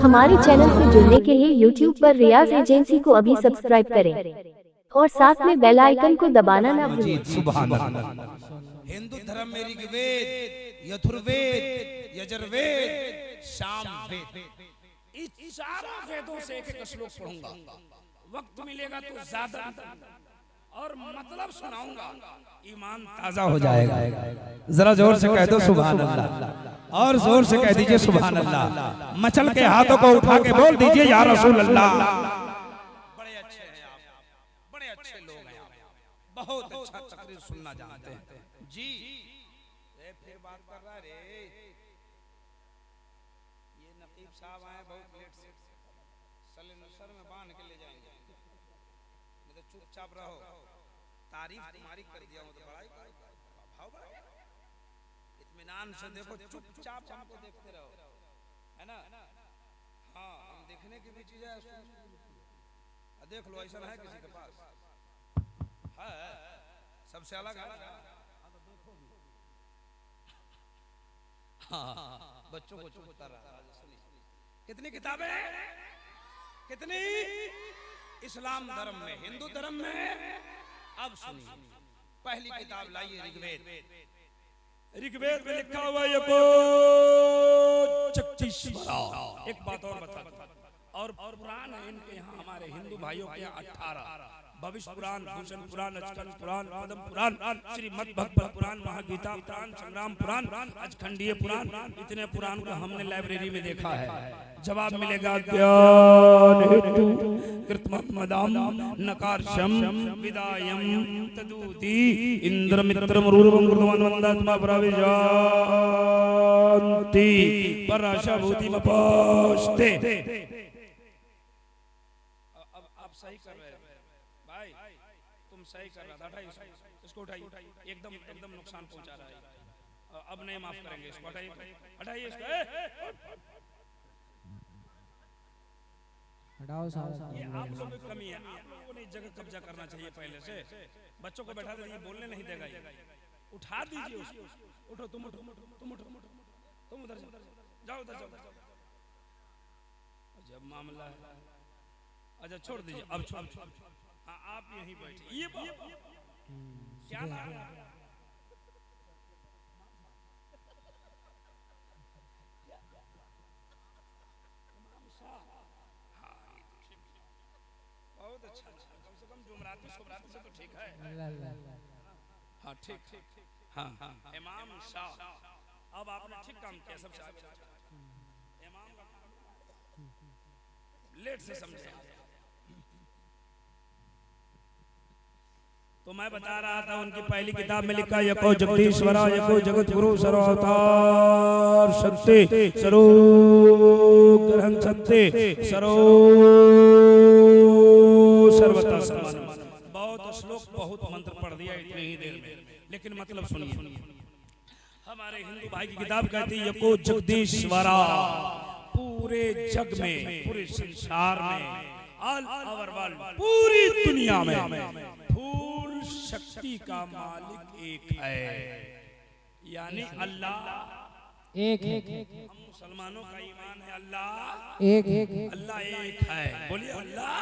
हमारे चैनल से जुड़ने के लिए YouTube पर रियाज एजेंसी को अभी सब्सक्राइब करें और साथ में बेल आइकन को दबाना ना भूलें। सुभान अल्लाह। हिंदू धर्म में ऋग्वेद, यजुर्वेद, यजुर्वेद, सामवेद, इस चारों वेदों से एक एक श्लोक पढ़ूंगा। वक्त मिलेगा तो ज्यादा और मतलब सुनाऊंगा, ईमान ताजा हो जाएगा। जरा जोर से कह दो सुभान अल्लाह, और जोर से कह दीजिए सुभान अल्लाह। मचल के हाथों को उठा के बोल दीजिए या रसूल अल्लाह। बड़े अच्छे हैं आप, बड़े अच्छे लोग हैं आप, बहुत अच्छा तकरीर सुनना जानते हैं जी। फिर बात कर रहा रे, ये नकीब साहब आए बहुत लेट से, सले नसर में बांध के ले जाएंगे, नहीं तो चुपचाप रहो। तारीफ तुम्हारी कर दिया हूं तो बड़ाई भाव बढ़ा, इत्मीनान से देखो, चुपचाप हमको देखते रहो, है ना। हाँ, हम देखने की भी चीज है, देख लो ऐसा है किसी के पास है, सबसे अलग है। हाँ, बच्चों को चुप कर रहा है। कितनी किताबें, कितनी इस्लाम धर्म में, हिंदू धर्म में। अब सुनिए, पहली किताब लाइए ऋग्वेद। ऋग्वेद में लिखा हुआ यको चक्षीश्वरा। एक बात और बता दूं, और पुराण है इनके यहाँ, हमारे हिंदू भाइयों के यहाँ 18 भविष्य पुराण, भूषण पुराण, अचकन पुराण, पद्म पुराण, श्रीमद् भगवत पुराण, महागीता पुराण, संग्राम पुराण, अचखंडीय पुराण, इतने पुराण को हमने लाइब्रेरी में देखा है। जवाब मिलेगा ज्ञान हेतु कृतमदाम नकारशम विदायम तदूति इंद्र मित्रम रूपम गुरुवन वंदात्मा प्रविजान्ति पराशा भूति मपास्ते। अब आप सही कर रहे हैं भाई, तुम सही कर रहा था। उठाइए इसको, उठाइए, एकदम एकदम नुकसान पहुंचा रहा है। अब नहीं माफ करेंगे इसको, हटाइए हटाइए इसको। ये आप लोगों की कमी है, आप लोगों ने जगह कब्जा करना चाहिए पहले से। बच्चों को बैठा दीजिए, बोलने नहीं देगा ये। उठा दीजिए उसको, उठो तुम, उठो तुम, उठो तुम, उधर जाओ, उधर जाओ। जब मामला है, अच्छा छोड़ दीजिए, अब छोड़। हाँ, आप यहीं बैठे। ये क्या नाम है? बहुत अच्छा, कम से कम जुमराती शुभराती से तो ठीक है। हाँ ठीक, हाँ हाँ, इमाम शाह। अब आपने ठीक काम किया, सबसे इमाम का लेट से समझे। तो मैं बता रहा था, उनकी पहली किताब में लिखा यको जगदीश्वरा, यको जगत गुरु, सर्वतार सत्य, सरो ग्रहण सत्य, सरो सर्वता समान। बहुत श्लोक, बहुत मंत्र पढ़ दिया इतनी ही देर में, लेकिन मतलब सुनिए। हमारे हिंदू भाई की किताब कहती है यको जगदीश्वरा, पूरे जग में, पूरे संसार में, ऑल ओवर वर्ल्ड, पूरी दुनिया में फूल शक्ति का मालिक एक है, यानी अल्लाह एक है। हम मुसलमानों का ईमान है अल्लाह एक, अल्लाह एक है। बोलिए अल्लाह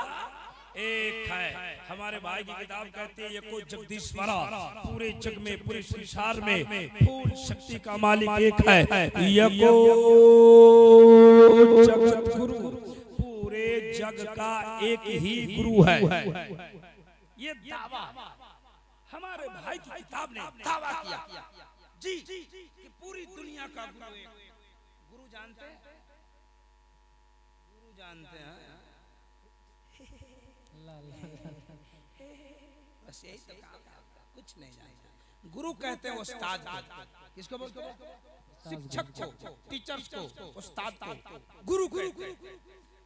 एक है। हमारे भाई की किताब कहती है यको जगदीश्वरा, पूरे जग में, पूरे संसार में फूल शक्ति का मालिक एक है। यको जगत गुरु, पूरे जग का एक ही गुरु है। ये दावा हमारे भाई की किताब ने दावा किया जी कि पूरी दुनिया का गुरु एक। गुरु जानते हैं, गुरु जानते हैं, बस यही तो काम है, कुछ नहीं जानते। गुरु कहते हैं उस्ताद को। किसको बोलते हैं? शिक्षक को, टीचर्स को, उस्ताद को गुरु कहते हैं।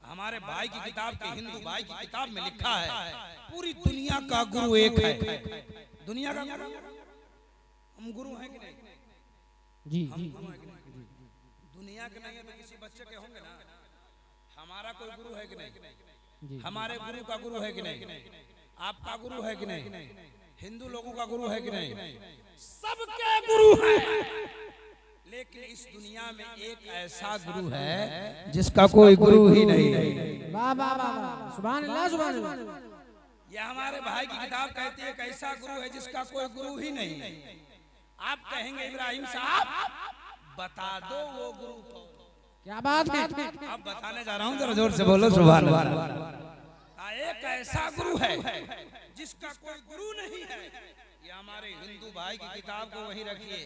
हमारे भाई की किताब के, हिंदू भाई की किताब में लिखा है पूरी दुनिया का गुरु एक है। दुनिया का गुरु हम गुरु हैं कि नहीं? जी, हम दुनिया के नहीं है तो किसी बच्चे के होंगे ना। हमारा कोई गुरु है कि नहीं? हमारे गुरु का गुरु है कि नहीं? आपका गुरु है कि नहीं? हिंदू लोगों का गुरु है कि नहीं? सबके गुरु हैं, लेकिन इस दुनिया में एक ऐसा गुरु है जिसका कोई गुरु ही नहीं। वाह वाह वाह, सुभान अल्लाह सुभान अल्लाह। यह हमारे भाई की किताब कहती है एक ऐसा गुरु है जिसका कोई गुरु ही नहीं। आप कहेंगे इब्राहिम साहब बता दो वो गुरु को। क्या बात है, अब बताने जा रहा हूँ, जरा जोर से बोलो सुभान अल्लाह। एक ऐसा गुरु है जिसका कोई गुरु नहीं है। ये हमारे हिंदू भाई की किताब को वहीं रखिए।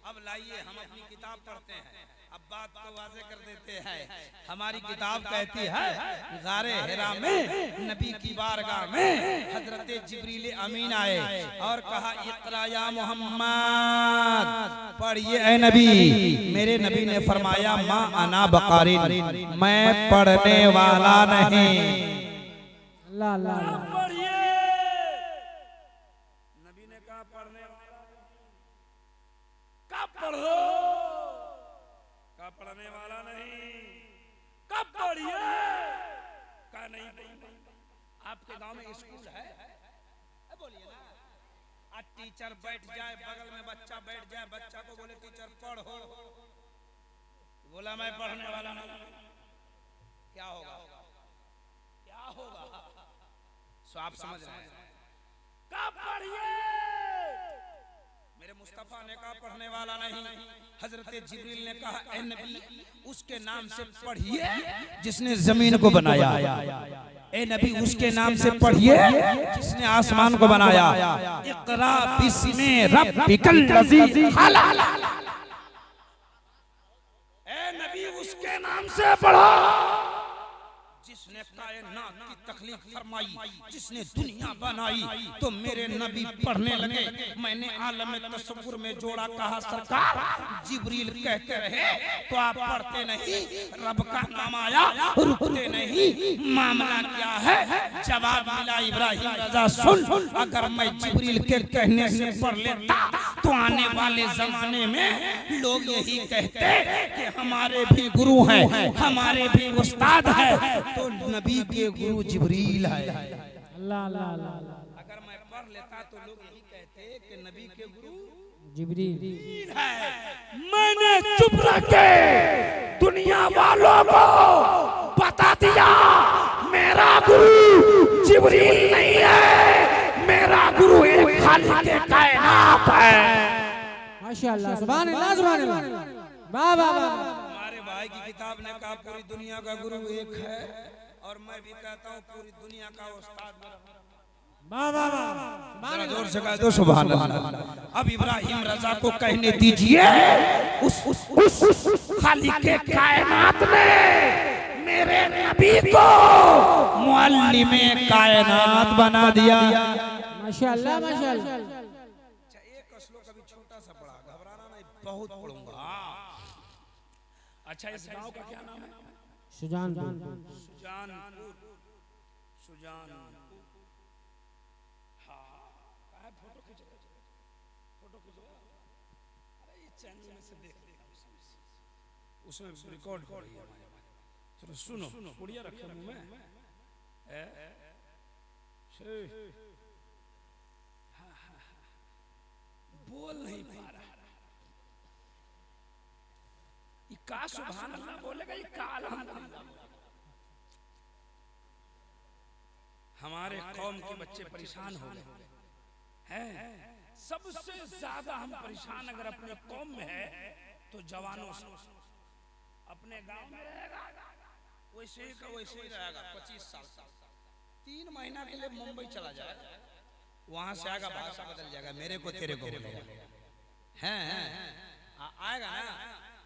अब लाइए हम अपनी किताब पढ़ते हैं। अब बात को वाज़े कर देते हैं। हमारी किताब कहती है गारे हिरा में नबी की बारगाह में हजरत जिब्रील अमीन आए और कहा इक़रा या मोहम्मद, पढ़िए ऐ नबी। मेरे नबी ने फरमाया मा अना बकारिन, मैं पढ़ने वाला नहीं। अल्लाह अल्लाह। पढ़िए, नबी ने कहा पढ़ने वाला। कब पढ़ो, कब पढ़ने वाला नहीं, कब पढ़िए, का नहीं पढ़िए। आपके गांव में स्कूल है, बोलिए ना। आज टीचर बैठ जाए बगल में, बच्चा बैठ जाए, बच्चा को बोले टीचर पढ़ो, बोला मैं पढ़ने वाला नहीं, क्या होगा, क्या होगा? सो आप समझ रहे हैं। कब पढ़िए, मेरे मुस्तफा ने कहा पढ़ने वाला नहीं। हजरत जिब्रील ने कहा ए नबी उसके नाम से पढ़िए जिसने जमीन को बनाया। ए नबी उसके नाम से पढ़िए जिसने आसमान को बनाया। इक़रा बिस्मि रब्बिकल लज़ी खलक़। ए नबी उसके नाम से पढ़ो जिसने कायनात की तख्लीक फरमाई, जिसने दुनिया बनाई। तो मेरे नबी पढ़ने लगे। मैंने आलम तसव्वुर में जोड़ा, कहा सरकार जिब्रील कहते रहे तो आप पढ़ते नहीं, रब का नाम आया रुकते नहीं, मामला क्या है? जवाब मिला इब्राहिम रजा सुन, अगर मैं जिब्रील के कहने से पढ़ लेता तो आने वाले जमाने में लोग यही कहते कि हमारे भी गुरु हैं, हमारे भी उस्ताद हैं। तो नबी के गुरु जिब्रील है। अल्लाह अल्लाह अल्लाह। अगर मैं पढ़ लेता तो लोग यही कहते कि नबी के गुरु जिब्रील है। मैंने चुप रखे दुनिया वालों को बता दिया मेरा गुरु जिब्रील नहीं है, मेरा गुरु एक खालिक़े कायनात है। माशाअल्लाह सुभान अल्लाह सुभान अल्लाह। वाह वाह वाह। हमारे भाई की किताब ने कहा पूरी दुनिया का गुरु एक है, और मैं भी कहता हूँ पूरी दुनिया का उस्ताद। वाह वाह वाह, जोर से कह दो सुभान अल्लाह। अब इब्राहिम रजा को कहने दीजिए उस खालिक़े कायनात ने मेरे नबी को मुअल्लिमे कायनात बना दिया। माशाअल्लाह माशाअल्लाह। एक श्लोक अभी छोटा सा पढ़ा, घबराना नहीं, बहुत पढ़ूंगा। अच्छा इस गांव का क्या नाम है? सुजानपुर। सुजानपुर, सुजानपुर। हाँ, कहाँ फोटो खींचो, फोटो खींचो। अरे ये चैनल में से देख लेना, उसमें रिकॉर्ड हो रही है। चलो सुनो, पुड़िया रखे मुंह में। बोल नहीं पा रहा। का सुभान अल्लाह बोलेगा, ये का अल्हम्दुलिल्लाह। हमारे कौम के बच्चे परेशान हो गए हैं। सबसे ज्यादा हम परेशान अगर अपने कौम में है तो जवानों से। अपने गांव में रहेगा वैसे ही का वैसे ही रहेगा। 25 साल 3 महीना के लिए मुंबई चला जाएगा, वहां से आएगा भाषा बदल जाएगा, मेरे को तेरे को बोलेगा। हैं आएगा ना,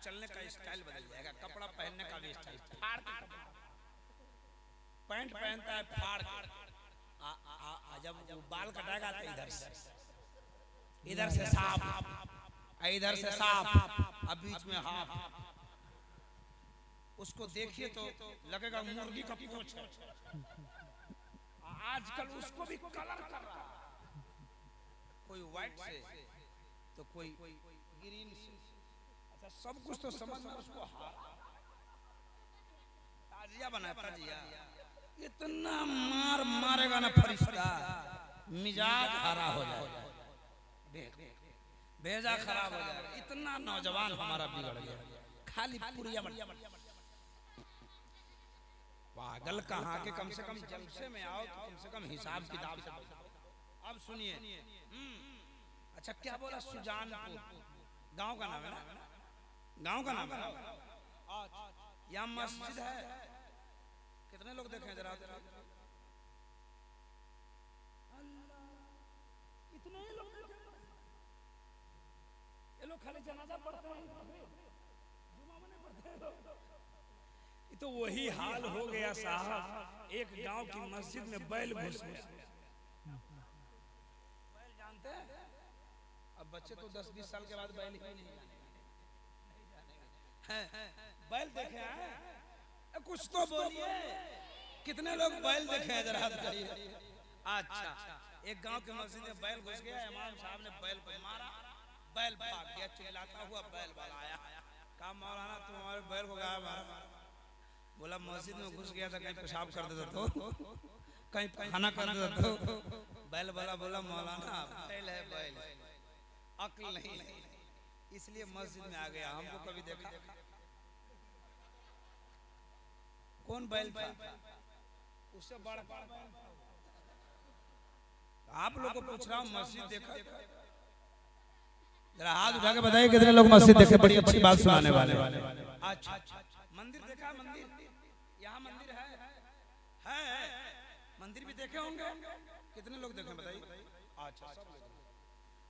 चलने का स्टाइल बदल जाएगा, कपड़ा पहनने का भी स्टाइल फाड़ के, पैंट पहनता है फाड़ के। जब वो बाल कटाएगा तो इधर से साफ, इधर से साफ, अब बीच में हाफ। उसको देखिए तो लगेगा मुर्गी का पूंछ है। आजकल उसको भी कलर कर रहा है, कोई व्हाइट से तो कोई ग्रीन से। अच्छा सब कुछ तो समझ में उसको ताजिया बनाया, ताजिया इतना मार मारेगा ना फरिश्ता, मिजाज हरा हो जाएगा। भेजा खराब हो जाएगा। इतना नौजवान हमारा बिगड़ गया, खाली पुरिया पागल कहाँ के। कम से कम जलसे में आओ तो कम से कम हिसाब किताब से। अब सुनिए, अच्छा क्या बोला, सुजानपुर गांव का नाम है ना, गांव का नाम है। यहाँ मस्जिद है, कितने लोग देखे जरा, इतने ही लोग देखे। ये लोग खाली जनाजा पढ़ते हैं, जुमा में नहीं पढ़ते हैं। तो वही हाल हो गया साहब, एक गांव की मस्जिद में बैल घुस गया। बैल जानते हैं, अब बच्चे तो 10-20 साल के बाद बैल ही नहीं हैं। बैल देखे हैं, कुछ तो बोलिए, कितने लोग बैल देखे हैं जरा बताइए। अच्छा, एक गांव की मस्जिद में बैल घुस गया, इमाम साहब ने बैल को मारा, बैल भाग गया, चिल्लाता हुआ बैल वाला आया, कहा मौलाना तुम हमारे बैल को गायब मारा। बोला मस्जिद में घुस गया था, कहीं पेशाब कर देता तो, कहीं खाना कर देता तो। बैल वाला बोला मौलाना बैल है, बैल अक्ल नहीं, इसलिए मस्जिद में आ गया, हमको कभी देखा कौन बैल था, उससे बड़ा आप लोग को पूछ रहा हूँ, मस्जिद देखा? जरा हाथ उठा के बताइए कितने लोग मस्जिद देखे, बड़ी अच्छी बात सुनाने वाले। अच्छा, मंदिर देखा? मंदिर यहाँ मंदिर है, मंदिर भी देखे होंगे, कितने लोग देखे बताइए?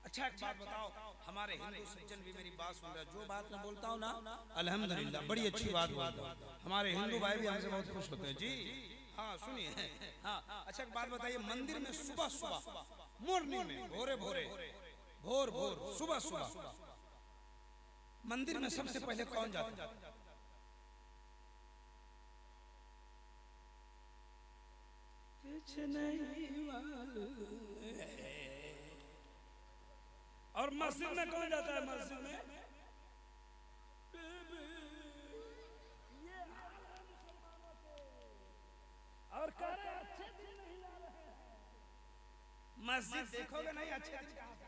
अच्छा एक बात बताओ, हमारे हिंदू सज्जन भी मेरी बात सुन रहे, जो बात मैं बोलता हूँ ना अल्हम्दुलिल्लाह बड़ी अच्छी बात बोलता हूँ, हमारे हिंदू भाई भी हमसे बहुत खुश होते हैं जी। हाँ सुनिए, हाँ अच्छा एक बात बताइए, मंदिर में सुबह सुबह मॉर्निंग में भोरे भोरे भोर भोर सुबह सुबह मंदिर में सबसे पहले कौन जाता है? कुछ नहीं मालूम। और मस्जिद में कौन जाता है? मस्जिद में और अच्छे दिन नहीं ला रहे हैं। मस्जिद देखोगे नहीं अच्छे दिन कहां से?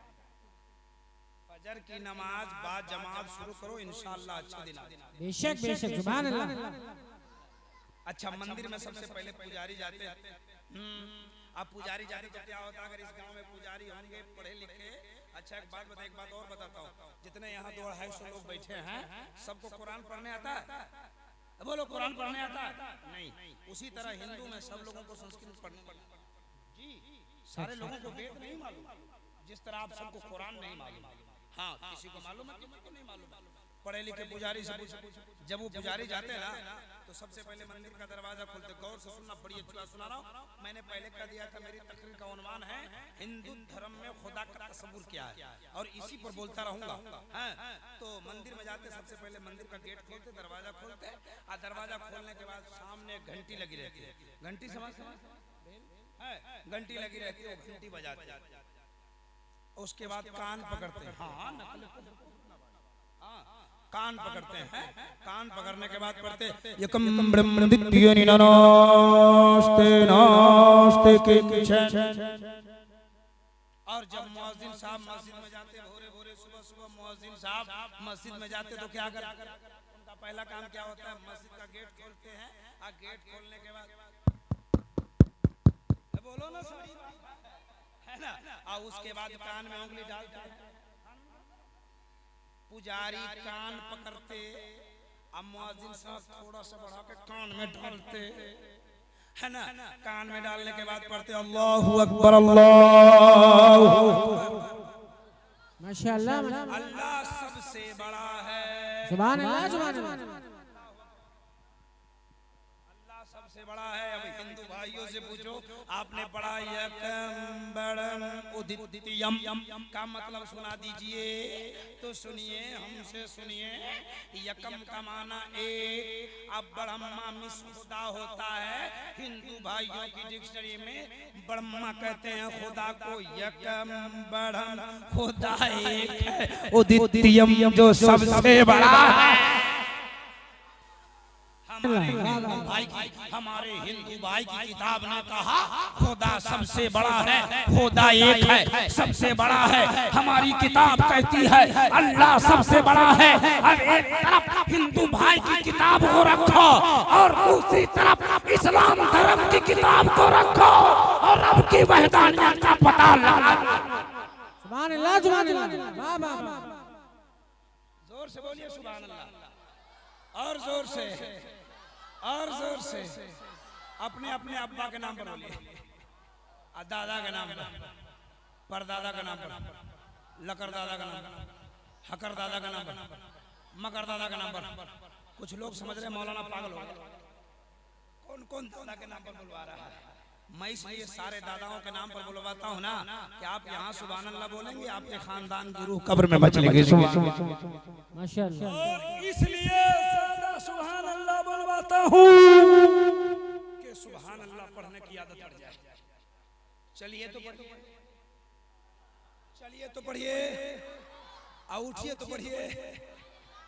फजर की नमाज बाद जमात शुरू करो, इंशाअल्लाह अच्छे दिन आएंगे। बेशक बेशक, सुभान अल्लाह। अच्छा मंदिर में सबसे पहले पुजारी जाते हैं। अब पुजारी जाते तो क्या होता है, अगर इस गांव में पुजारी होंगे पढ़े लिखे। अच्छा एक बात बताइए, एक बात और बताता हूँ, जितने यहाँ 200-250 लोग बैठे हैं सबको कुरान पढ़ने आता है? बोलो कुरान पढ़ने आता है? नहीं। उसी तरह हिंदू में सब लोगों को संस्कृत पढ़ने जी, सारे लोगों को वेद नहीं मालूम, जिस तरह आप सबको कुरान नहीं मालूम। हाँ किसी को मालूम है, किसी को नहीं मालूम। पढ़े लिखे पुजारी से जब वो पुजारी जाते हैं ना तो सबसे पहले मंदिर का दरवाजा खोलते। गौर से सुनना, बड़ी अच्छी बात सुना रहा हूँ। मैंने पहले कह दिया था, मेरी तकरीर का उन्वान है हिंदू धर्म में खुदा का तसव्वुर क्या है, और इसी पर बोलता रहूंगा। तो मंदिर में जाते सबसे पहले मंदिर का गेट खोलते, दरवाजा खोलते, और दरवाजा खोलने के बाद सामने घंटी लगी रहती है। घंटी समझ घंटी लगी रहती है, वो घंटी बजाते, उसके बाद कान पकड़ते हैं। कान पकड़ते हैं, कान पकड़ने के बाद पढ़ते यकम ब्रह्म द्वितीय नमस्ते नमस्ते के। और जब मुअज्जिन साहब मस्जिद में जाते, भोरे भोरे सुबह सुबह मुअज्जिन साहब मस्जिद में जाते तो क्या करते? उनका पहला काम क्या होता है? मस्जिद का गेट खोलते हैं, और गेट खोलने के बाद बोलो ना सही है ना, और उसके बाद कान में उंगली डालते हैं। पुजारी कान पकड़ते, अब मुअज्जिन साहब थोड़ा सा बढ़ा के कान में डालते है ना। कान में डालने के बाद पढ़ते अल्लाहु अकबर अल्लाहु माशाअल्लाह, अल्लाह सबसे बड़ा है। सुभान अल्लाह, सुभान अल्लाह, अल्लाह सबसे बड़ा है। अब हिंदू भाइयों से पूछो, आपने पढ़ा यकम बड़म उदित्यम का मतलब सुना दीजिए। तो सुनिए, हमसे सुनिए, यकम का माना एक, अब ब्रह्मा मिस खुदा होता है। हिंदू भाइयों की डिक्शनरी में ब्रह्मा कहते हैं खुदा को, यकम ब्रह्म खुदा एक है, उदित्यम जो सबसे बड़ा है। हम हमारे हिंदू भाई की किताब ने कहा खुदा सबसे बड़ा है, खुदा एक है, सबसे बड़ा है। हमारी किताब कहती है अल्लाह सबसे बड़ा है। अब एक तरफ हिंदू भाई की किताब को रखो और दूसरी तरफ इस्लाम धर्म की किताब को रखो और रब की वहदानियत का पता लगा। सुभान अल्लाह, सुभान अल्लाह, वाह वाह वाह। जोर से बोलिए सुभान अल्लाह, और जोर से, और जोर से। अपने अपने अब्बा के नाम पर बोलिए, दादा के नाम पर, परदादा का नाम पर, लकर दादा का नाम पर, हकर दादा का नाम पर, मकर दादा का नाम पर। कुछ लोग समझ रहे मौलाना पागल हो गए, कौन कौन दादा के नाम पर बुलवा रहा है। मैं इसलिए सारे दादाओं के नाम पर बुलवाता हूँ ना कि आप यहाँ सुभान अल्लाह बोलेंगे, आपके खानदान की रूह कब्र में बच लेगी। माशाअल्लाह। और इसलिए सुभान अल्लाह बुलवाता हूँ कि सुभान अल्लाह पढ़ने की आदत पड़ जाए। चलिए तो पढ़िए, चलिए तो पढ़िए, अब उठिए तो पढ़िए,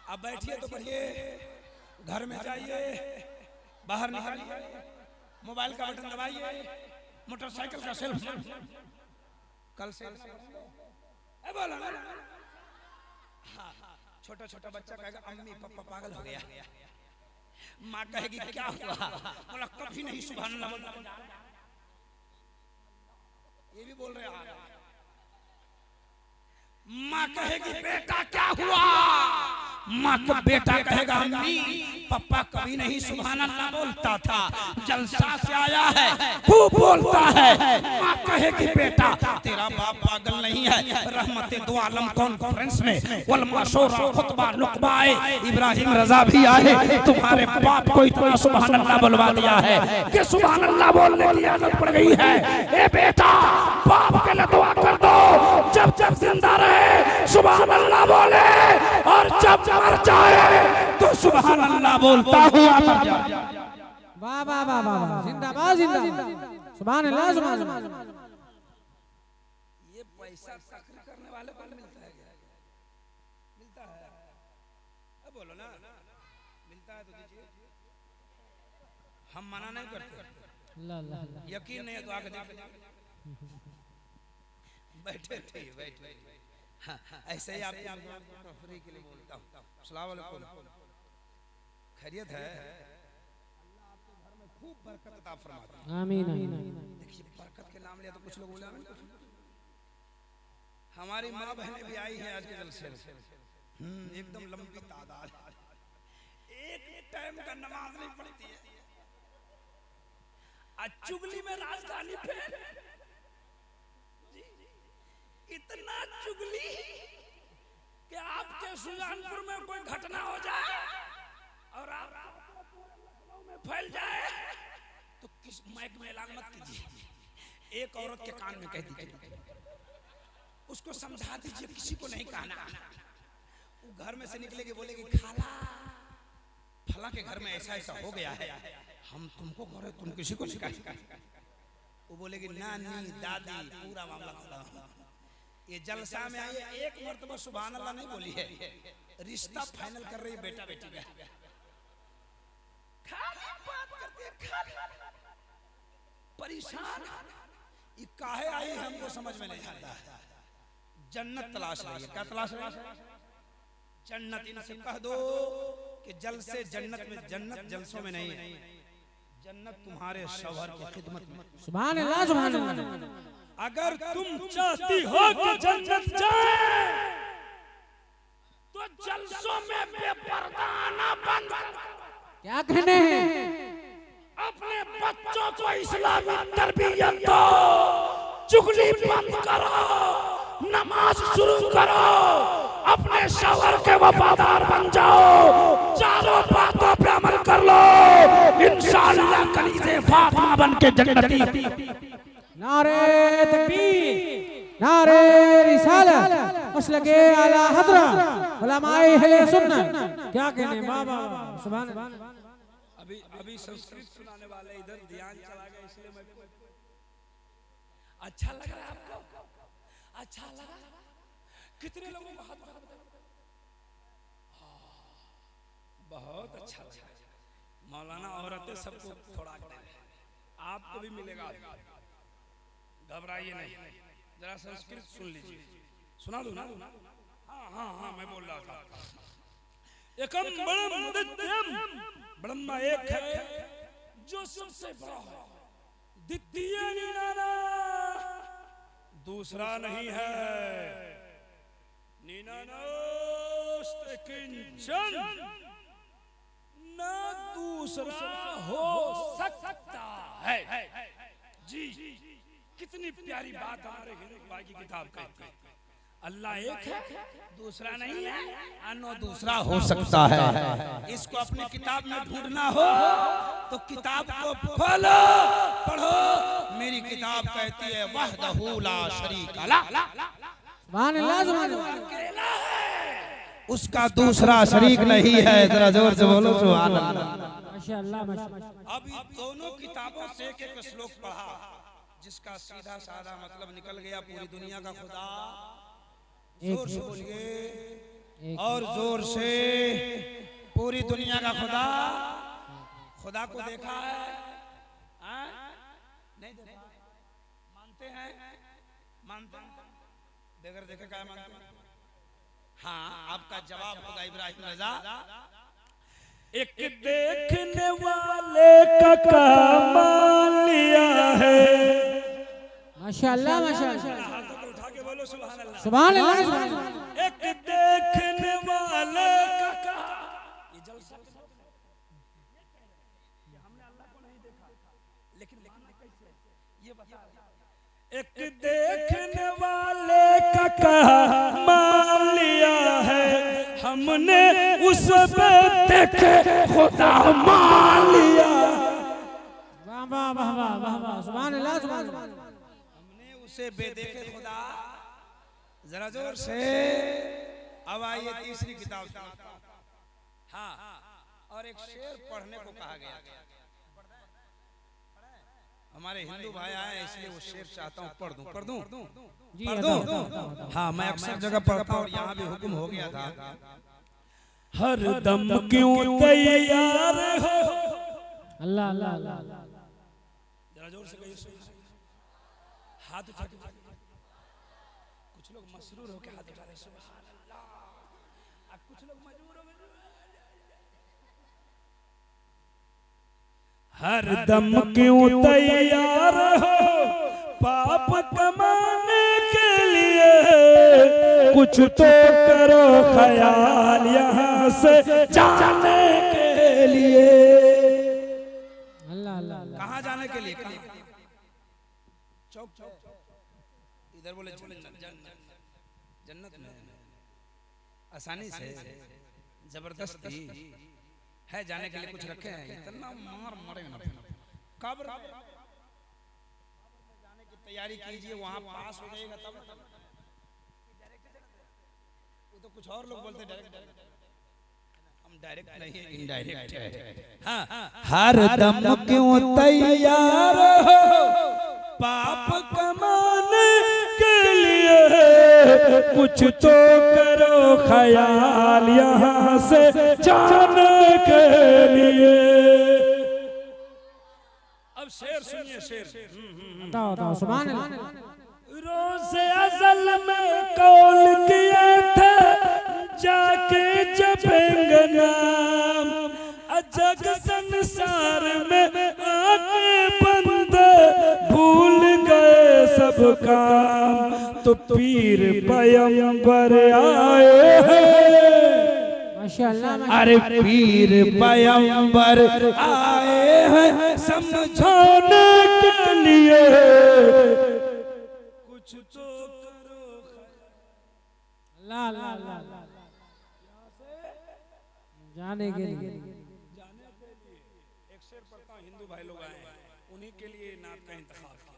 अब बैठिए तो पढ़िए, घर में जाइए, बाहर निकलिए, मोबाइल का बटन दबाइए, मोटरसाइकिल का सेल्फ कल से बोला हाँ, छोटा छोटा बच्चा कहेगा अम्मी पापा पागल हो गया, माँ कहेगी क्या हुआ, बोला कभी नहीं सुभान अल्लाह बोला। ये भी बोल रहे हैं। माँ कहेगी बेटा क्या हुआ, माँ का बेटा कहेगा अम्मी पापा कभी नहीं सुभान अल्लाह बोलता था, जलसा से आया है खूब बोलता है। माँ कहेगी बेटा तेरा बाप पागल नहीं है, रहमते दो आलम कॉन्फ्रेंस में वल मशूरा खुतबा नुकबाए इब्राहिम रजा भी आए, तुम्हारे बाप को इतना सुभान अल्लाह बुलवा दिया है कि सुभान अल्लाह बोलने की आदत पड़ गई है। ए बेटा बाप के लिए दुआ कर दो, जब जब जिंदा रहे सुभान अल्लाह बोले और जब मर जाए तो सुभान अल्लाह बोलता हुआ मर जाए। वाह वाह वाह वाह, जिंदाबाद जिंदाबाद, सुभान अल्लाह सुभान अल्लाह। ये पैसा तकरीर करने वाले को मिलता है क्या? मिलता है? अब बोलो ना, मिलता है तो दीजिए, हम मना नहीं करते। यकीन नहीं है तो आगे देखिए, बैठे थे बैठे। हाँ, ऐसे ही आपको तफरीह के लिए बोलता हूँ। अस्सलाम वालेकुम, खैरियत है? अल्लाह आपके घर में खूब बरकत अता फरमाता है। आमीन आमीन। देखिए बरकत के नाम लिया तो कुछ लोग बोले हमारी माँ बहनें भी आई हैं आज के जलसे में, एकदम लंबी तादाद, एक टाइम का नमाज नहीं पढ़ती है। आज चुगली में राजधानी पे इतना चुगली कि आपके सुजानपुर में कोई घटना हो जाए और आप में फैल जाए तो किस माइक में ऐलान मत कीजिए, एक औरत के कान में कह दीजिए, उसको समझा दीजिए किसी को नहीं कहना। वो घर में से निकलेगी बोलेगी खाला फला के घर में ऐसा ऐसा हो गया है, हम तुमको कह रहे तुम किसी को नहीं कह। वो बोलेगी नानी दादी पूरा मामला खुला। ये जलसा में आई एक मर्तबा सुभान अल्लाह नहीं बोली है, रिश्ता फाइनल कर रही है बेटा बेटी का, खाली बात करती है, खाली परेशान। ये काहे आई हमको समझ में नहीं आता है। जन्नत तलाश रही है, क्या तलाश रही है? जन्नत। इनसे कह दो कि जल से जन्नत में, जन्नत जलसों में नहीं, जन्नत तुम्हारे शौहर की खिदमत में। सुभान अल्लाह सुभान अल्लाह। अगर तुम चाहती हो कि जन्नत जाए तो जलसों में बेपर्दा आना बंद करो। क्या कहने हैं? अपने बच्चों को इस्लामी तरबियत दो, चुगली बंद करो, नमाज शुरू करो, अपने शौहर के वफादार बन जाओ, चारों बातों पे अमल कर लो, इंशाअल्लाह कलीजे फातिमा बन के जन्नती। नारे तकबीर, नारे रिसालत, मसलके आला हज़रत, उलमाए अहले सुन्नत। क्या कहने बाबा, सुभान अल्लाह। अभी संस्कृत सुनाने वाले इधर ध्यान चला गया, इसलिए मैं अच्छा लग रहा है आपको? अच्छा लगा? कितने लोगों को हाथ बहुत अच्छा लगा। मौलाना औरतें सबको थोड़ा आपको भी मिलेगा, घबराइए नहीं। जरा संस्कृत सुन लीजिए, सुना दो ना। हाँ हाँ हाँ, मैं बोल रहा था। एकम ब्रह्म द्वितीयम, ब्रह्म एक है जो सबसे बड़ा है, द्वितीय निराला, दूसरा नहीं है। निनानोस्ते किंचन, न दूसरा हो सकता है। जी, कितनी प्यारी बात हमारे हिंदू भाई की किताब कहती है। अल्लाह एक है, दूसरा नहीं है, अन्य दूसरा हो सकता है। इसको अपनी किताब में ढूंढना हो तो किताब को खोलो, पढ़ो। मेरी किताब कहती है वहदहू ला शरीका ला, अकेला है, उसका दूसरा शरीक नहीं है। जरा जोर से बोलो सुभान अल्लाह। अब दोनों किताबों से एक एक श्लोक पढ़ा, जिसका सीधा साधा मतलब निकल गया पूरी दुनिया का खुदा। जोर से बोलिए, और जोर से, पूरी दुनिया का खुदा। खुदा को देखा है? नहीं देखा? मानते हैं? मानते हैं? बगैर देखे क्या मानते हैं? हाँ, आपका जवाब होगा इब्राहिम रजा। एक देखने वाले का काम लिया है। माशाअल्लाह माशाअल्लाह, हाथों को उठा के बोलो सुभान अल्लाह। सुभान अल्लाह। एक देखने वाले का काम, ये जलसा हमने अल्लाह को नहीं देखा, लेकिन कैसे ये बता। एक देखने वाले का काम लिया है हमने, उस पे देखे खुदा मान लिया। वाह वाह वाह वाह वाह, सुभान अल्लाह सुभान अल्लाह। हमने उसे बेदेखे खुदा। जरा जोर से। अब आइए तीसरी किताब। हाँ, और एक शेर पढ़ने को कहा गया। हमारे हिंदू भाई आए इसलिए वो शेर चाहता हूँ पढ़ दूं। पढ़ दूं? हाँ, मैं अक्सर जगह पढ़ता हूँ और यहाँ भी हुक्म हो गया था। हर दम क्यों तैयार हो। अल्लाह अल्लाह अल्लाह। जरा जोर से कहिए, हाथ उठा के। कुछ लोग मसरूर होके हाथ उठा रहे सुभान अल्लाह, अब कुछ लोग मजबूर हो गए। हर दम क्यों तैयार हो पाप कमाने के लिए, कुछ तो करो ख्याल यहाँ से जाने के लिए। अल्लाह अल्लाह। कहाँ जाने के लिए? चौक चौक, इधर बोले जन्नत में आसानी से, जबरदस्ती है जाने के लिए कुछ रखे हैं। इतना मार मरेगा ना। कब्र जाने की तैयारी कीजिए, वहां पास हो जाएगा तब। वो तो कुछ और लोग बोलते डायरेक्ट, हम डायरेक्ट नहीं है, इनडायरेक्ट है। हाँ, हर दम क्यों तैयार हो पाप कमाने के लिए, कुछ तो करो ख्याल यहाँ से जाने के लिए। अब शेर सुनिए, शेर। बताओ बताओ, सुभान अल्लाह। रोज़े अज़ल में कौल किया था जाके जपेंगे नाम, अजग संसार में आके बंदे भूल गए सब काम, तो पीर पैगंबर आए हैं। माशाअल्लाह। अरे पीर पैगंबर आए हैं समझाने के लिए, कुछ तो करो। अल्लाह अल्लाह अल्लाह। जाने के लिए एक शेर पढ़ता हूं, हिंदू भाई लोग आए हैं, उन्हीं के लिए नात का इंतखाब किया।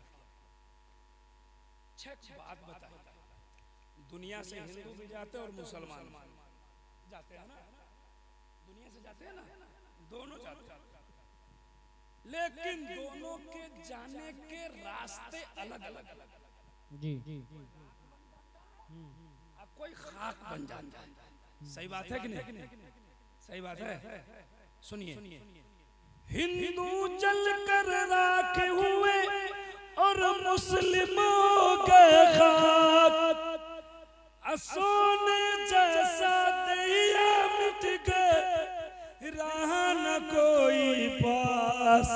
छह बात बताई। दुनिया से हिंदू भी जाते हैं और मुसलमान जाते हैं ना, दुनिया से जाते हैं ना, दोनों जाते हैं, लेकिन दोनों के जाने के रास्ते अलग अलग। जी। अब कोई खाक बन जाता है। सही बात है कि नहीं? सही बात है। सुनिए, हिंदू जल कर राख हुए और मुस्लिमों के खाक, सोने जैसा दिया मिट गए रहा न कोई पास।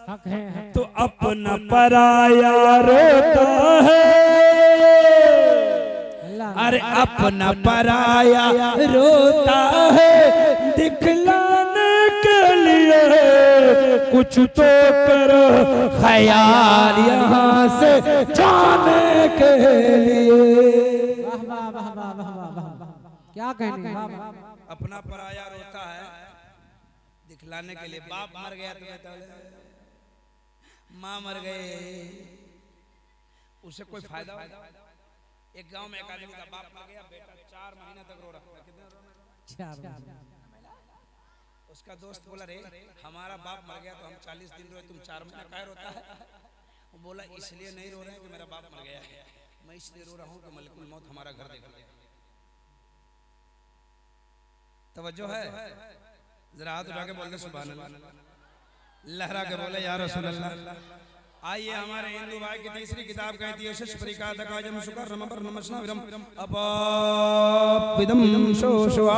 हक है, हक। तो अपना पराया रोता है, अरे अपना पराया रोता है, दिखलाने के लिए कुछ तो करो ख्याल यहाँ से जाने के लिए। वाह वाह वाह वाह वाह वाह वाह, क्या कहने। अपना पराया रोता है दिखलाने के लिए। बाप मर गया तो कहता है, माँ मर गए, उससे कोई फायदा होगा? एक गांव में एक आदमी का बाप मर गया, बेटा 4 महीने तक रो रहा था। कितने रो रहा था? उसका दोस्त बोला, रे हमारा बाप मर गया तो हम 40 दिन रोए, तुम 4 महीने काहे रोता है? वो बोला, इसलिए नहीं रो रहे हैं कि मेरा बाप मर गया है, मैं इसलिए रो रहा हूँ कि मलिकुल मौत हमारा घर देख लिया। तवज्जो है? जरा हाथ उठा के बोल दे सुभान अल्लाह, लहरा के बोले या रसूल अल्लाह। आइए हमारे हिंदू भाई की तीसरी किताब कहती है शशपरिका दकाजम शुकर नमबर नमस्ना विरम अपापिदम शोशवा।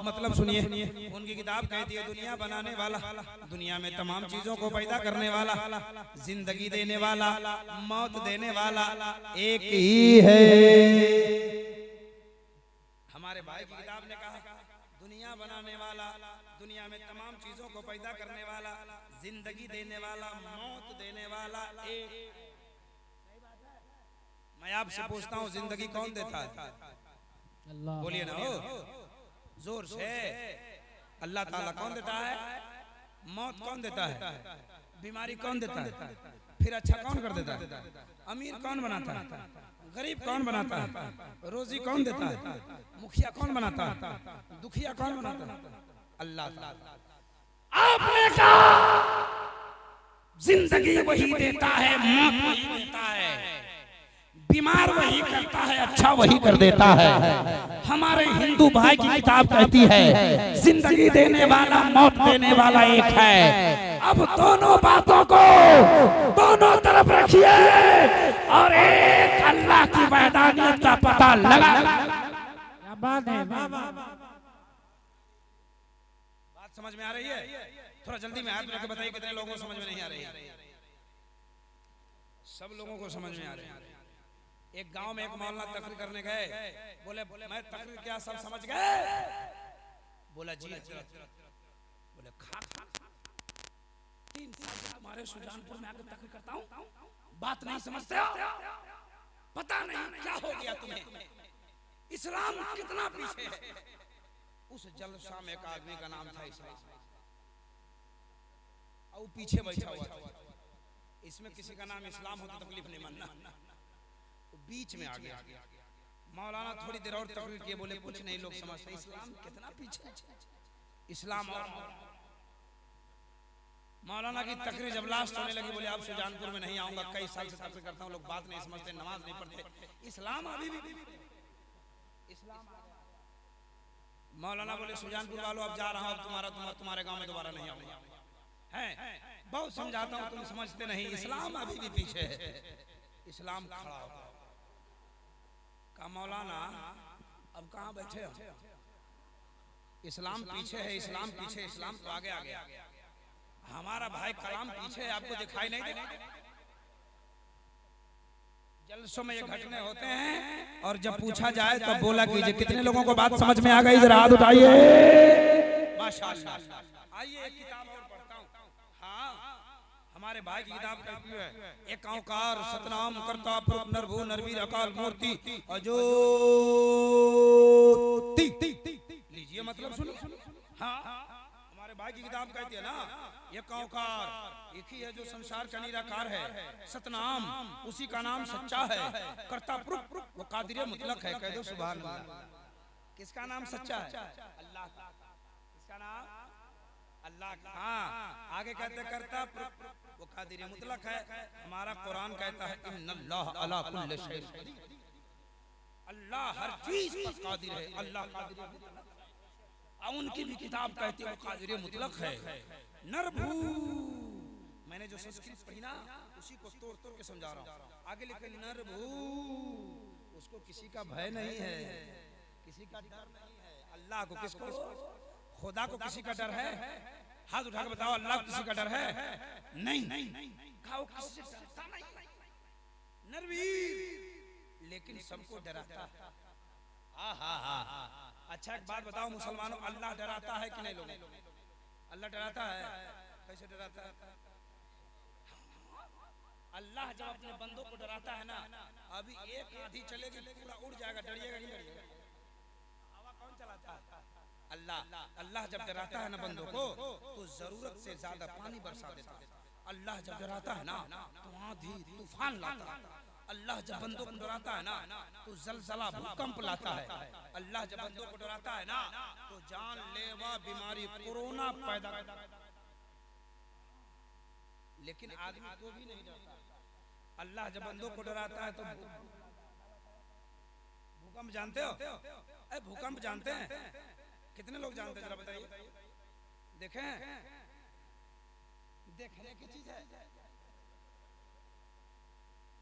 मतलब सुनिए, उनकी किताब कहती है दुनिया बनाने वाला, दुनिया में तमाम चीजों को पैदा करने वाला, जिंदगी देने वाला, मौत देने वाला एक ही है। हमारे भाई की किताब ने कहा दुनिया बनाने वाला, दुनिया में तमाम चीजों को पैदा करने वाला, जिंदगी देने वाला, मौत देने वाला एक। मैं आपसे पूछता हूँ, जिंदगी कौन देता है? बोलिए ना हो जोर से। अल्लाह ताला कौन देता है? मौत कौन देता है? बीमारी कौन देता है? फिर अच्छा कौन कर देता है? अमीर कौन बनाता है? गरीब कौन बनाता है? रोजी कौन देता है? मुखिया कौन बनाता है? दुखिया कौन बनाता है? अल्लाह ताला। आपने कहा जिंदगी वही देता है, मौत वही देता है, बीमार वही करता है, अच्छा वही कर देता है। हमारे हिंदू भाई की किताब कहती है जिंदगी देने वाला, मौत देने वाला एक है। अब दोनों बातों को दोनों तरफ रखिए और एक अल्लाह की वहदानियत का पता लगा। क्या बात है, वाह वाह। बात समझ में आ रही है? थोड़ा जल्दी में हाथ रख बताइए कितने लोगों को समझ में नहीं आ रही है? सब लोगों को समझ में आ रही है। एक गांव में एक मौलाना तकरीर करने गए, बोले मैं तकरीर क्या सब समझ गए? बोला जी। बोले खा 3 साल से तुम्हारे सुजानपुर में आकर तकरीर करता हूँ, बात नहीं समझते हो? पता नहीं क्या हो गया तुम्हें? इस्लाम कितना पीछे है। उस जलसा में एक आदमी का नाम था इस्लाम, और पीछे बैठा हुआ था। इसमें किसी का नाम इस्लाम हो तो तकलीफ नहीं मानना। तो बीच में आ गया। मौलाना थोड़ी देर और तकरीर किए, बोले कुछ नहीं लोग समझते इस्लाम कितना पीछे। इस्लाम और मौलाना की तकरीर जब लास्ट होने लगी, बोले आप सुजानपुर में नहीं आऊंगा, कई साल से तकरीर करता हूँ, लोग बात नहीं समझते, नमाज नहीं पढ़ते, इस्लाम अभी भी इस्लाम। मौलाना बोले सुजानपुर वालों अब जा रहा हूँ, तुम्हारे गांव में दोबारा नहीं आऊंगा। है बहुत समझाता हूँ, तुम समझते नहीं, इस्लाम अभी भी पीछे है। इस्लाम खड़ा हो का मौलाना अब कहाँ बैठे हो? इस्लाम पीछे है, इस्लाम पीछे, इस्लाम तो आगे आ गया। हमारा भाई कलाम पीछे है, आपको दिखाई नहीं देता? जलसों में ये घटने होते हैं और जब पूछा जाए तो बोला कीजिए कितने लोगों को बात समझ में आ गई, जरा हाथ उठाइए। माशाअल्लाह। आइए एक किताब और पढ़ता हूँ। हाँ, हमारे भाई की किताब कहती है एक ओंकार सतनाम करता पुरुष नरभु नरवीर अकाल मूर्ति अजो। लीजिए मतलब सुनो। हाँ, हमारे भाई की किताब कहती है ना एक ओंकार एक ही है जो संसार का निराकार है, सतनाम उसी का नाम सच्चा है, कर्ता पुरुष वो कादिर मुतलक है। कह दो सुभान अल्लाह। किसका नाम सच्चा है? अल्लाह का। किसका नाम? अल्लाह का। हाँ, आगे कहते करता वो कादिर मुतलक है। हमारा कुरान कहता है इन्नल्लाह अला कुल्लि शैइन कदीर, अल्लाह हर चीज पर कादिर है। अल्लाह कादिर। और उनकी भी किताब कहती है वो कादिर मुतलक है। नरभू, मैंने जो संस्कृत पढ़ी ना उसी को तोड़ तोड़ के समझा रहा हूँ। आगे लिखे नरभू, उसको किसी का भय नहीं है, किसी का डर नहीं है। अल्लाह को, किसको? खुदा को किसी का डर है? हाथ उठा के बताओ, अल्लाह को किसी का डर है? नहीं। खाओ, किसी से डरता नहीं, नरवीर, लेकिन सबको डराता है। अच्छा एक बात बताओ मुसलमानों, अल्लाह डराता है कि नहीं? लोगों अल्लाह डराता है? कैसे डराता है? अल्लाह जब अपने बंदों को डराता है ना, अभी एक आंधी चलेगी पूरा उड़ जाएगा, डरिएगा कि नहीं डरिएगा? हवा कौन चलाता है? अल्लाह। अल्लाह जब डराता है ना बंदों को तो जरूरत से ज्यादा पानी बरसा देता है। अल्लाह जब डराता है ना तो आंधी तूफान लाता है। अल्लाह जब बंदों को डराता है ना तो जलजला भूकंप लाता है। अल्लाह जब बंदों को डराता है ना तो जानलेवा बीमारी कोरोना पैदा करता है। लेकिन आदमी को भी नहीं डरता। अल्लाह जब बंदों को डराता है तो भूकंप जानते हो? अरे भूकंप जानते हैं? कितने लोग जानते हैं जरा बताइए? देखें, देखने की चीज है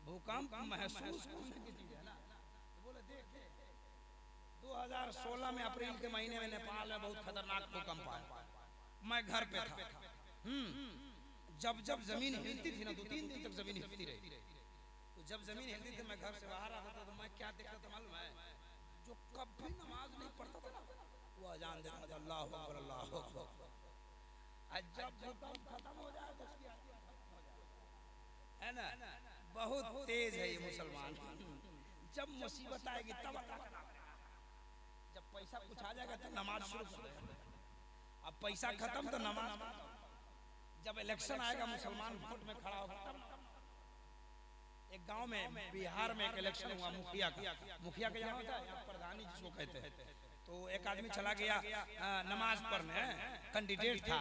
भूकंप, महसूस करने की चीज है ना। बोले देखे 2016 में अप्रैल के महीने में नेपाल में बहुत खतरनाक भूकंप आया। मैं घर पे था। जब जमीन हिलती थी ना 2-3 दिन तक जमीन हिलती रही। तो जब जमीन हिलती थी मैं घर से बाहर आता था तो मैं क्या देखता था मालूम है? जो कभी नमाज नहीं पढ़ता था ना वो अजान देता था, अल्लाह अकबर अल्लाह अकबर। जब भूकंप खत्म हो जाए तो उसकी आवाज़ खत्म हो जाए, है ना? बहुत तेज है ये मुसलमान। जब मुसीबत आएगी तब जब पैसा कुछ आ जाएगा तो नमाज शुरू कर देगा। अब पैसा खत्म तो नमाज। जब इलेक्शन आएगा मुसलमान वोट में खड़ा होगा। एक गांव में बिहार में एक इलेक्शन हुआ मुखिया का यहाँ होता है प्रधानी जिसको कहते हैं। तो एक आदमी चला गया नमाज पढ़ने, कैंडिडेट था,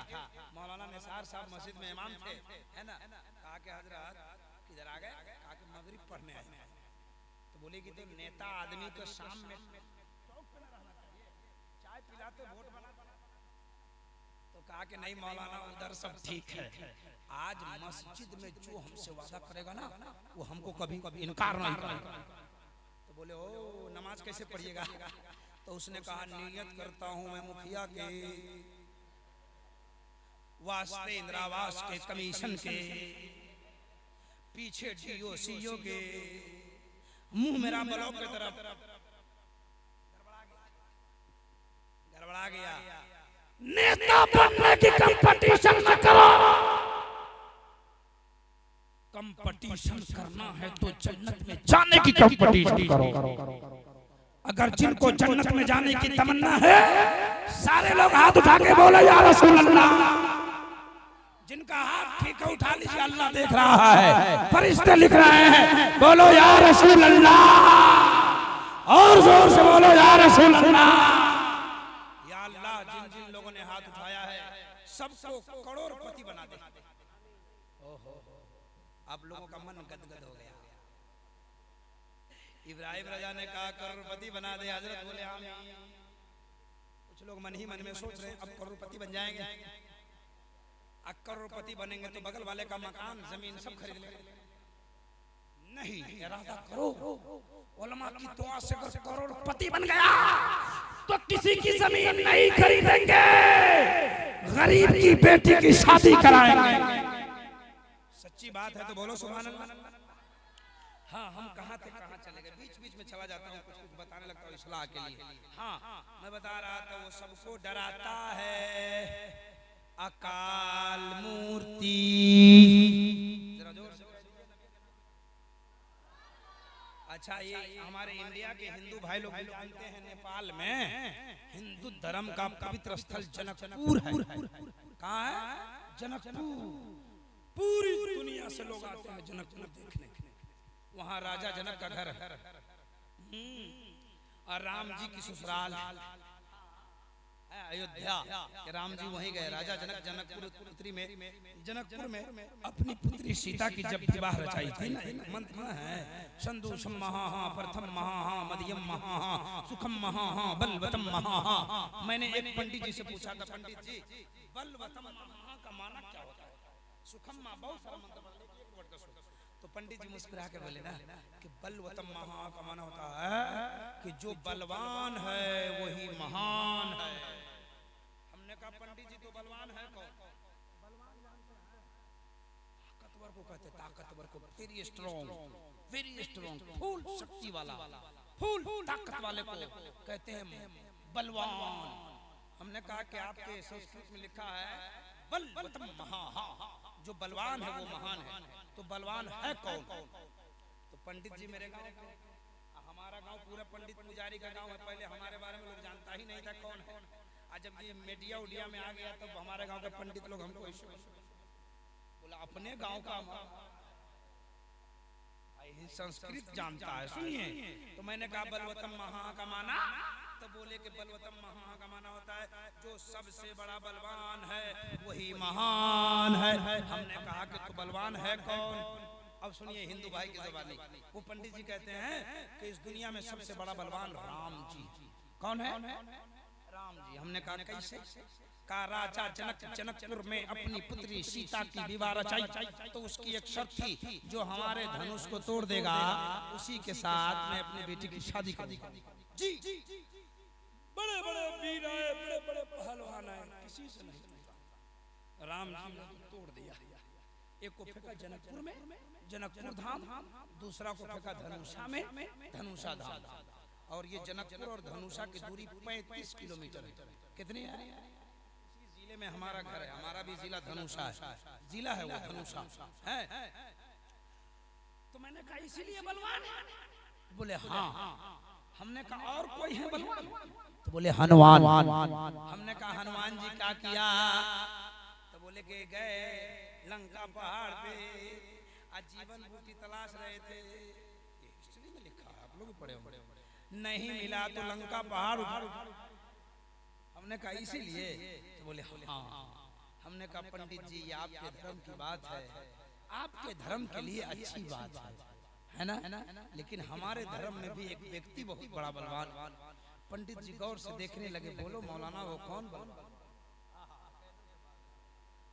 मौलाना निसार साहब मस्जिद में इमाम थे, है ना? कहा कि हजरत किधर आ गए? कहा कि मगरिब पढ़ने आए। तो बोले कि तो नेता आदमी तो शाम में चौक पे रहना चाहिए, चाय पिलाते वोट बनाते। तो कहा कि नहीं मौलाना उधर सब ठीक है, आज मस्जिद में जो हमसे वादा करेगा ना वो हमको कभी इनकार नहीं करेगा। तो बोले ओ नमाज कैसे पढ़िएगा? तो उसने कहा नियत करता हूं मैं मुखिया के वास्ते, इंदिरावास के कमीशन के, पीछे डीओ सीओ के, मुंह मेरा ब्लॉक की तरफ गड़बड़ा गया। नेता बनने की कंपटीशन न करो, कंपटीशन करना है तो जन्नत में जाने की कंपटीशन करो। अगर जिनको जन्नत में जाने की तमन्ना है सारे लोग हाथ उठा के बोलो या रसूल अल्लाह। जिनका हाथ ठीक है उठा लीजिए, अल्लाह देख रहा है, फरिश्ते लिख रहे हैं, बोलो या रसूल अल्लाह। और जोर से बोलो या रसूल अल्लाह। या अल्लाह जिन जिन लोगों ने हाथ उठाया है सबको करोड़पति बना दे। आप लोगों का मन गदगद हो गया। इब्राहिम राजा ने कहा करोड़पति बना दे, हजरत बोले आमीन। कुछ लोग मन ही मन में सोच रहे हैं अब करोड़पति बन जाएंगे। अब करोड़पति बनेंगे तो बगल वाले का मकान जमीन सब खरीद लेंगे। नहीं, इरादा करो उलमा की दुआ से अगर करोड़पति बन गया तो किसी की जमीन नहीं खरीदेंगे, गरीब की बेटी की शादी कराएंगे। सच्ची बात है तो बोलो सुभान अल्लाह। हाँ, हम कहाँ थे कहाँ चले गए? बीच बीच में चला जाता हूँ, कुछ कुछ बताने लगता हूँ इस्लाह के लिए। हाँ, मैं बता रहा था वो सबको डराता है अकाल मूर्ति। जरा जोर से। अच्छा, ये हमारे इंडिया के हिंदू भाई लोग जानते हैं नेपाल में हिंदू धर्म का पवित्र स्थल जनकपुर है। कहाँ है? जनकपुर। पूरी दुनिया से लोग आते हैं जनकपुर देखने। वहाँ राजा जनक का घर है, और राम जी की ससुराल, अयोध्या के राम जी वहीं गए। राजा जनकपुर में अपनी पुत्री सीता की जब विवाह रचाई थी ना, मंत्र में है संदूषम महा प्रथम महा मध्यम महा सुखम महा बलवतम महा। मैंने एक पंडित जी से पूछा था, पंडित जी बलवतम महा का माना क्या होता है? सुखम महा बहुत सारा मंत्र तो पंडित जी मुस्कुरा के बोले ना कि बलवतम महा का माना होता है कि जो बलवान है वही महान है। हमने कहा पंडित जी तो बलवान है कौन? ताकतवर को कहते, ताकतवर को वेरी स्ट्रॉन्ग फुल शक्ति वाला, फुल ताकत वाले को कहते हैं बलवान। हमने कहा कि आपके संस्कृत में लिखा है बलवतम महा, जो बलवान है वो महान है, तो बलवान है कौन? तो पंडित जी मेरे गांव, हमारा गांव पूरा पंडित पुजारी का गांव है। पहले हमारे बारे में लोग जानता ही नहीं था कौन है। आज जब ये मीडिया उडिया में आ गया तब हमारे गांव के पंडित लोग हमको बोला अपने गांव का संस्कृत जानता है, सुनिए। तो मैंने कहा बलवतम महा का माना, तो बोले कि बलवतम महा का माना होता है जो सबसे बड़ा बलवान है वही महान है। हमने कहा कि तो बलवान है कौन? अब सुनिए हिंदू भाई की ज़बानी, वो पंडित जी कहते हैं कि इस दुनिया में सबसे बड़ा बलवान राम जी। कौन है? राम जी। हमने कहा कैसे? का राजा जनकपुर में अपनी पुत्री सीता की विवाह रचाई तो उसकी एक शर्त थी, जो हमारे धनुष को तोड़ देगा उसी के साथ मैं अपनी बेटी की शादी करूंगा। जी बड़े बड़े वीर आए, बड़े बड़े पहलवान आए, किसी से नहीं टूटा। राम जी ने तोड़ दिया। एक को फेंका जनकपुर में, जनकपुर धाम, दूसरा को फेंका धनुषा में, धनुषा धाम। और ये जनकपुर और धनुषा की दूरी 35 किलोमीटर है। कितनी है? जिले में हमारा घर है, हमारा भी जिला धनुषा है, जिला है वो धनुषा है। तो मैंने कहा इसीलिए बलवान है? बोले हाँ। हमने कहा और कोई है बलवान? तो बोले हनुमान। हमने कहा हनुमान जी क्या किया? तो बोले कि गए लंका पहाड़ पे आजीवन बूटी तलाश रहे थे। हिस्ट्री में लिखा है, आप लोग पढ़े होंगे। नहीं मिला तो लंका पहाड़ उठा। हमने कहा इसीलिए? तो बोले हाँ। हमने कहा पंडित जी ये आपके धर्म की बात है, आपके धर्म के लिए अच्छी बात है ना, लेकिन हमारे धर्म में भी एक व्यक्ति बहुत बड़ा बलवान। पंडित जी गौर से देखने लगे, बोलो मौलाना वो कौन बलवान?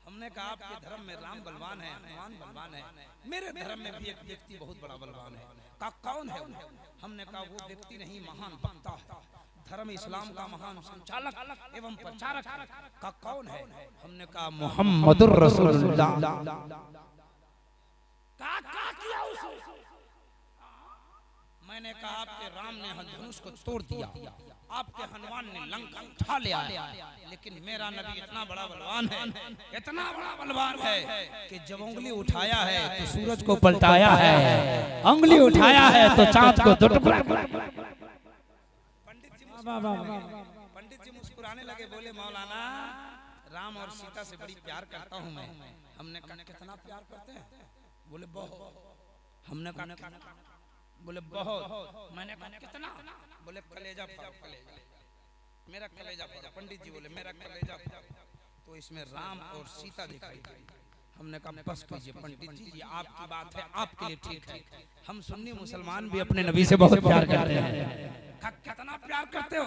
हमने कहा आपके धर्म में राम बलवान है, हनुमान बलवान है, मेरे धर्म में भी एक व्यक्ति बहुत बड़ा बलवान है। का कौन है? हमने कहा वो व्यक्ति नहीं, महान वक्ता है, धर्म इस्लाम का महान संचालक एवं प्रचारक का कौन है? हमने कहा मुहम्मदुर रसूलुल्लाह। का किया उसने? मैंने कहा आपके राम ने धनुष को तोड़ दिया, आपके हनुमान ने लंका उठा लिया, लेकिन मेरा नबी इतना बड़ा बलवान है, इतना बड़ा बलवान है कि जब उंगली उठाया है तो सूरज को पलटाया है, उंगली उठाया है तो चांद को दो टुकड़ा। पंडित जी मुस्कुराने लगे, बोले मौलाना राम और सीता से बड़ी प्यार करता हूँ मैं। हमने कहा कितना प्यार करते हैं? बोले बहुत। हमने कहा बोले बहुत। मैंने कहा कितना? बोले कलेजा फाड़ो, कलेजा, मेरा कलेजा फाड़ो। पंडित जी बोले मेरा कलेजा फाड़ो, तो इसमें राम और सीता दिखाई। हमने कहा बस कीजिए पंडित जी, ये आपकी बात है, आपके लिए ठीक है। हम सुन्नी मुसलमान भी अपने नबी से बहुत प्यार करते हैं। कितना प्यार करते हो?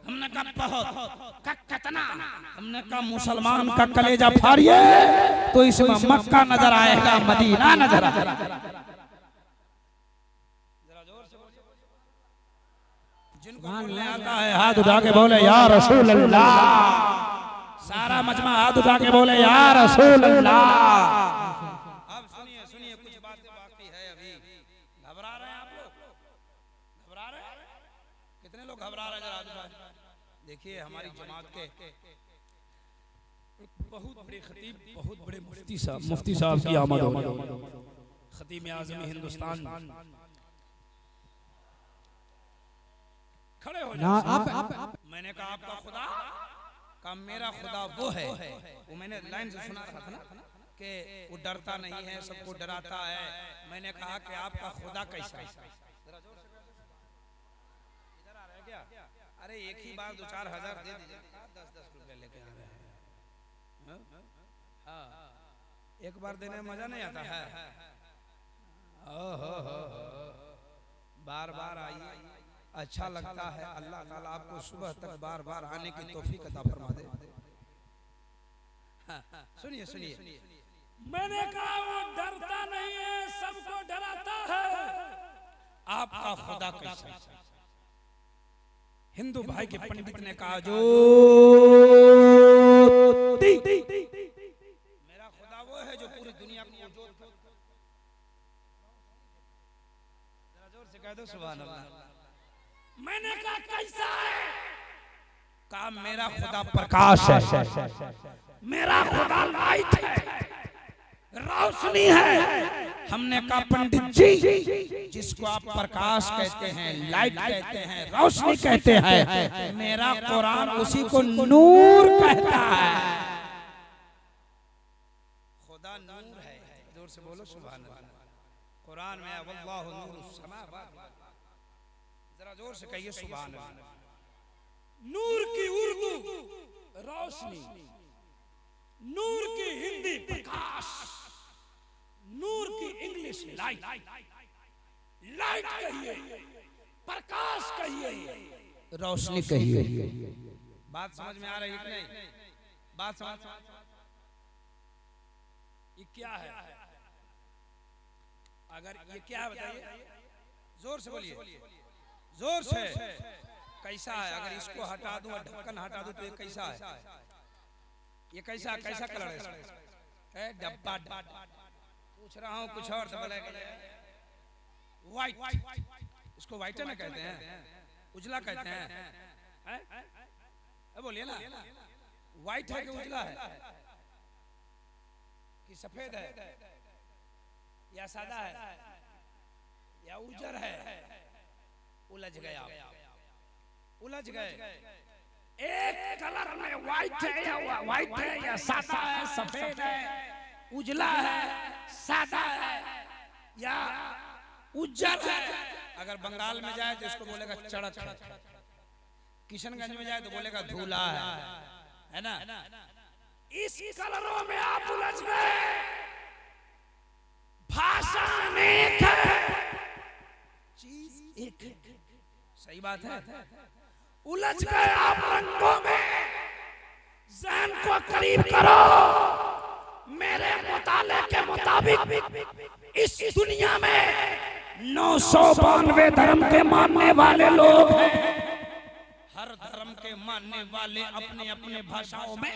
हमने कहा बहुत। कितना? हमने कहा मुसलमान का कलेजा फाड़िए तो इसमें मक्का नजर आएगा, मदीना नजर आएगा। जिनको बोलने आता है हाथ उठा के बोले या रसूल अल्लाह। सारा मजमा हाथ उठा के बोले या रसूल अल्लाह। अब सुनिए सुनिए, कुछ बातें बाकी है अभी। घबरा रहे हैं आप लोग? घबरा रहे हैं? कितने लोग घबरा रहे हैं? जरा देखिए हमारी जमात के बहुत बड़े खतीब, बहुत बड़े मुफ्ती साहब की आमद हो। खतीब आज़म हिंदुस्तान खड़े हो जाओ। मैंने कहा आपका खुदा का, मेरा खुदा वो है, वो मैंने लाइन से सुना रहा था ना कि वो डरता नहीं है, सबको डराता है। मैंने कहा कि आपका खुदा कैसा है? इधर आ रहे क्या? अरे एक ही बार 2-4 हजार दे दीजिए, 10-10 रुपए लेके आ रहे हैं। हाँ, एक बार देने में मजा नहीं आता है। ओहो, बार बार आइए, अच्छा लगता है। अल्लाह ताला आपको सुबह तक बार बार आने की तौफीक अता फरमा दे। सुनिए सुनिए, मैंने कहा वो डरता नहीं है, सबको डराता है। आपका खुदा कैसा? हिंदू भाई के पंडित ने कहा जो मेरा खुदा वो है जो पूरी दुनिया को जरा जोर से कह दो सुभान अल्लाह। मैंने कहा कैसा है? कहा मेरा खुदा प्रकाश है, मेरा खुदा लाइट है, रोशनी है। हमने कहा पंडित जी, जिसको आप प्रकाश कहते हैं, लाइट कहते हैं, रोशनी कहते हैं, मेरा कुरान उसी को नूर कहता है। खुदा नूर है, जोर से बोलो सुभान अल्लाह। कुरान में वल्लाहु नूरुस समावात, जरा जोर से कहिए सुभान अल्लाह। नूर की उर्दू रोशनी, नूर की हिंदी प्रकाश, नूर की इंग्लिश लाइट। लाइट कहिए, प्रकाश कहिए, रोशनी कहिए। बात समझ में आ रही है कि नहीं? बात समझ, ये क्या है? अगर ये क्या है बताइए, जोर से बोलिए, जोर से। कैसा है? अगर इसको हटा दूं और ढक्कन हटा दूं तो ये कैसा है? ये कैसा कैसा कलर है इसका? डब्बा। पूछ रहा हूँ कुछ और व्हाइट। इसको व्हाइट ना कहते हैं, उजला कहते हैं। बोलिए ना, व्हाइट है कि उजला है कि सफेद है या सादा है या उजर है? उलझ गया, उलझ गए। एक कलर में व्हाइट है या सादा है, सफेद है, उजला है, सादा है या उज्जर है। अगर बंगाल में जाए तो इसको बोलेगा चड़क है, किशनगंज में जाए तो बोलेगा धूला है ना? इस कलरों में आप उलझ गए। भाषा अनेक है, चीज एक है। सही बात है। उलझ गए आप रंगों में। ज़हन को करीब करो। मेरे मुताले के मुताबिक इस दुनिया में 992 धर्म के मानने वाले लोग हैं। हर धर्म के मानने वाले अपने अपने भाषाओं में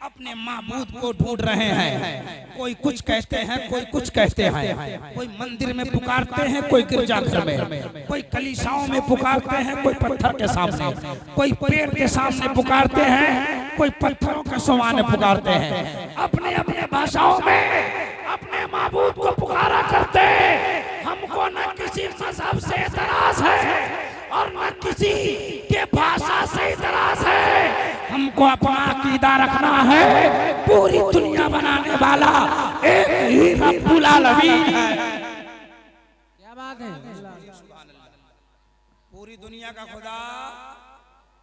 अपने माबूद को ढूंढ रहे हैं। कोई कुछ कहते हैं, कोई कुछ कहते हैं। कोई मंदिर में पुकारते हैं, कोई गिरजाघर में, कोई कलीसियाओं में पुकारते हैं, कोई पत्थर के सामने, कोई पेड़ के सामने पुकारते हैं, कोई पत्थरों के समान पुकारते हैं। अपने अपने भाषाओं में अपने माबूद को पुकारा करते। हमको न किसी मजहब से इतराज है और न किसी के भाषा से इतराज है। हमको अपना अकीदा रखना है। पूरी दुनिया बनाने वाला एक ही रब्बुल आलमीन है। क्या बात है? पूरी दुनिया का खुदा,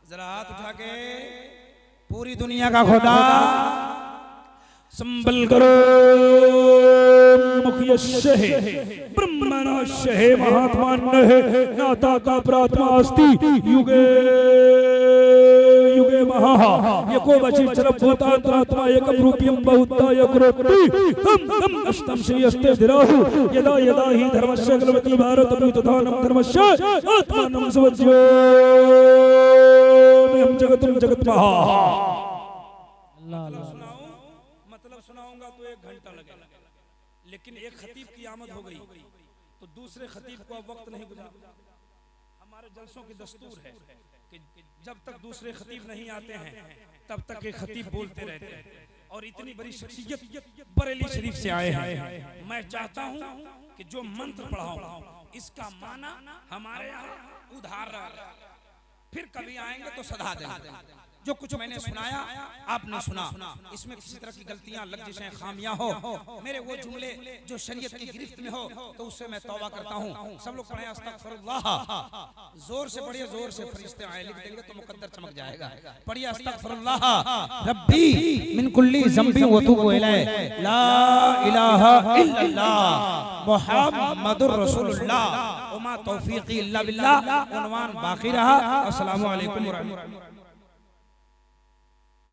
जरा हाथ उठा के, पूरी दुनिया का खुदा संबल करो। मुख्यस्य ब्रह्मणस्य महात्मान्य नाता का प्रात्मा अस्ति युगे युगे महा एको वचि सर्वभूतांतरात्मा एकम रूपीयम बहुताय करोति तम तम अष्टम श्रीयस्ते दिराहु यदा यदा हि धर्मस्य ग्लवति भारत तथानम धर्मस्य आत्मानं सवज्यो हम जगतम जगत महा। मतलब सुनाऊंगा तो 1 घंटा लगेगा, लेकिन एक खतीब की आमद हो गई तो दूसरे खतीब को अब वक्त नहीं गुजारा। हमारे जलसों की दस्तूर है कि जब तक दूसरे खतीब नहीं आते हैं तब तक एक खतीब बोलते रहते हैं। और इतनी बड़ी शख्सियत बरेली शरीफ से आए हैं। मैं चाहता हूं कि जो मंत्र पढ़ाऊं इसका माना हमारे यहाँ उधार, फिर कभी आएंगे तो सदा देंगे। जो कुछ मैंने सुनाया आपने सुना, इसमें किसी तरह की गलतियां लफ्ज़ें खामियां हो, मेरे वो जुमले जो शरीयत की गिरफ्त में हो तो उससे मैं तौबा करता हूँ। सब लोग पढ़े अस्तगफिरुल्लाह, जोर से पढ़िए, जोर से, फरिश्ते आए लिख देंगे तो मुकद्दर चमक जाएगा। पढ़िए अस्तगफिरुल्लाह रब्बी मिन कुल्ली ज़ंबी व तूबु इलैह, ला इलाहा इल्लल्लाह मुहम्मदुर रसूलुल्लाह व मा तौफीकी इल्ला बिल्लाह। उन्वान बाकी रहा। अस्सलामु अलैकुम व रहमतुल्लाह।